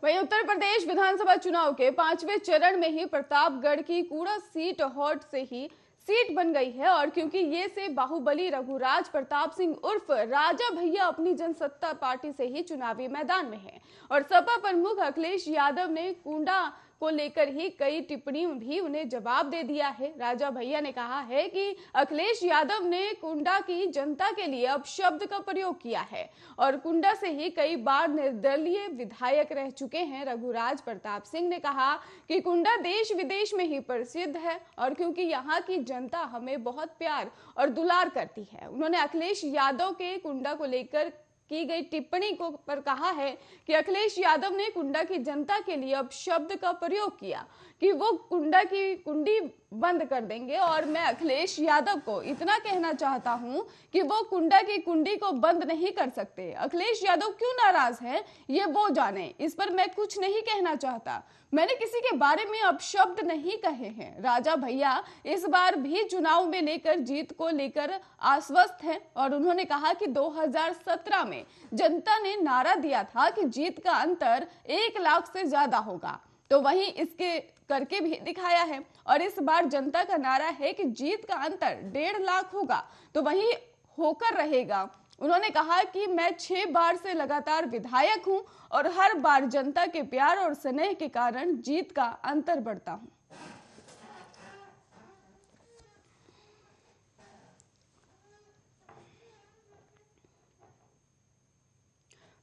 वहीं उत्तर प्रदेश विधानसभा चुनाव के 5वें चरण में ही प्रतापगढ़ की कूड़ा सीट हॉट से ही सीट बन गई है। और क्योंकि ये से बाहुबली रघुराज प्रताप सिंह उर्फ राजा भैया अपनी जनसत्ता पार्टी से ही चुनावी मैदान में है और सपा प्रमुख अखिलेश यादव ने कुंडा को लेकर ही कई टिप्पणी भी उन्हें जवाब दे दिया है। राजा भैया ने कहा है कि अखिलेश यादव ने कुंडा की जनता के लिए अपशब्द का प्रयोग किया है और कुंडा से ही कई बार निर्दलीय विधायक रह चुके हैं। रघुराज प्रताप सिंह ने कहा कि कुंडा देश विदेश में ही प्रसिद्ध है और क्योंकि यहाँ की जनता हमें बहुत प्यार और दुलार करती है। उन्होंने अखिलेश यादव के कुंडा को लेकर की गई टिप्पणी को पर कहा है कि अखिलेश यादव ने कुंडा की जनता के लिए अपशब्द का प्रयोग किया कि वो कुंडा की कुंडी बंद कर देंगे। और मैं अखिलेश यादव को इतना कहना चाहता हूं कि वो कुंडा की कुंडी को बंद नहीं कर सकते। अखिलेश यादव क्यों नाराज हैं ये वो जाने, इस पर मैं कुछ नहीं कहना चाहता। मैंने किसी के बारे में अपशब्द नहीं कहे हैं। राजा भैया इस बार भी चुनाव में लेकर जीत को लेकर आश्वस्त हैं और उन्होंने कहा कि 2017 में जनता ने नारा दिया था कि जीत का अंतर 1 लाख से ज्यादा होगा, तो वहीं इसके करके भी दिखाया है। और इस बार जनता का नारा है कि जीत का अंतर 1.5 लाख होगा, तो वहीं होकर रहेगा। उन्होंने कहा कि मैं 6 बार से लगातार विधायक हूं और हर बार जनता के प्यार और स्नेह के कारण जीत का अंतर बढ़ता हूं।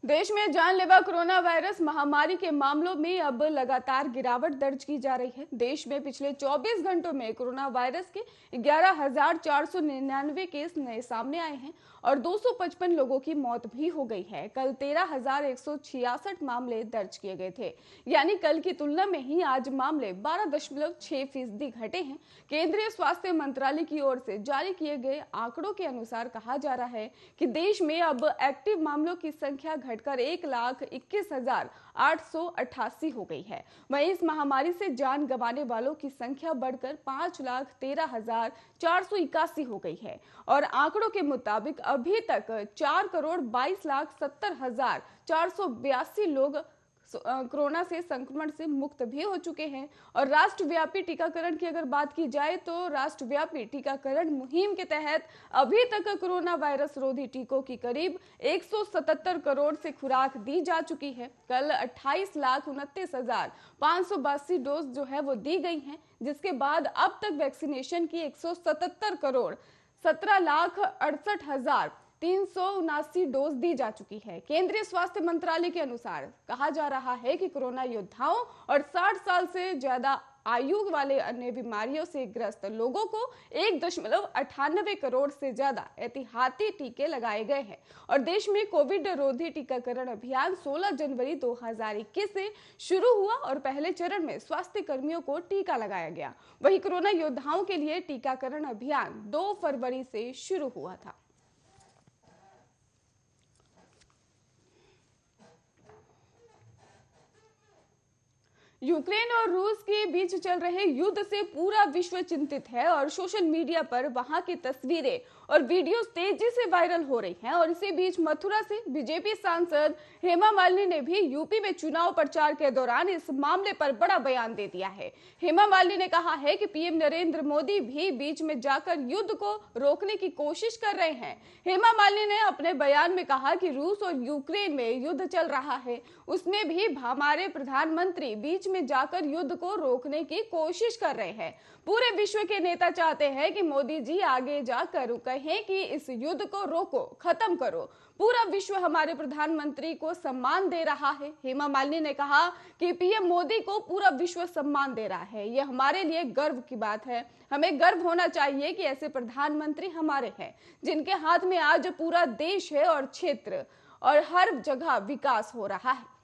देश में जानलेवा कोरोना वायरस महामारी के मामलों में अब लगातार गिरावट दर्ज की जा रही है। देश में पिछले 24 घंटों में कोरोना वायरस के 11,499 केस नए सामने आए हैं और 255 लोगों की मौत भी हो गई है। कल 13,166 मामले दर्ज किए गए थे, यानी कल की तुलना में ही आज मामले 12.6% घटे हैं। केंद्रीय स्वास्थ्य मंत्रालय की ओर से जारी किए गए आंकड़ों के अनुसार कहा जा रहा है कि देश में अब एक्टिव मामलों की संख्या घटकर 1,21,888 हो गई है। वहीं इस महामारी से जान गंवाने वालों की संख्या बढ़कर 5,13,481 हो गई है और आंकड़ों के मुताबिक अभी तक 4,22,70,482 लोग कोरोना से संक्रमण से मुक्त भी हो चुके हैं। और राष्ट्रव्यापी टीकाकरण की अगर बात की जाए तो राष्ट्रव्यापी टीकाकरण मुहिम के तहत अभी तक कोरोना वायरस रोधी टीकों की करीब 177 करोड़ से खुराक दी जा चुकी है। कल 28,29,582 डोज जो है वो दी गई हैं, जिसके बाद अब तक वैक्सीनेशन की 177 करोड़ 17,68,379 डोज दी जा चुकी है। केंद्रीय स्वास्थ्य मंत्रालय के अनुसार कहा जा रहा है कि कोरोना योद्धाओं और 60 साल से ज्यादा आयु वाले अन्य बीमारियों से ग्रस्त लोगों को 1.98 करोड़ से ज्यादा एहतियाती टीके लगाए गए हैं और देश में कोविड रोधी टीकाकरण अभियान 16 जनवरी 2021 से शुरू हुआ और पहले चरण में स्वास्थ्य कर्मियों को टीका लगाया गया। वहीं कोरोना योद्धाओं के लिए टीकाकरण अभियान 2 फरवरी से शुरू हुआ था। यूक्रेन और रूस के बीच चल रहे युद्ध से पूरा विश्व चिंतित है और सोशल मीडिया पर वहां की तस्वीरें और वीडियो तेजी से वायरल हो रही हैं। और इसी बीच मथुरा से बीजेपी सांसद हेमा मालिनी ने भी यूपी में चुनाव प्रचार के दौरान इस मामले पर बड़ा बयान दे दिया है। हेमा मालिनी ने कहा है कि पीएम नरेंद्र मोदी भी बीच में जाकर युद्ध को रोकने की कोशिश कर रहे हैं। हेमा मालिनी ने अपने बयान में कहा कि रूस और यूक्रेन में युद्ध चल रहा है, उसमें भी हमारे प्रधानमंत्री बीच में जाकर युद्ध को रोकने की कोशिश कर रहे हैं। पूरे विश्व के नेता चाहते हैं कि मोदी जी आगे जाकर कहें कि इस युद्ध को रोको, खत्म करो। पूरा विश्व हमारे प्रधानमंत्री को सम्मान दे रहा है। हेमा मालिनी ने कहा कि पीएम मोदी को पूरा विश्व सम्मान दे रहा है, यह हमारे लिए गर्व की बात है। हमें गर्व होना चाहिए कि ऐसे प्रधानमंत्री हमारे हैं जिनके हाथ में आज पूरा देश है और क्षेत्र और हर जगह विकास हो रहा है।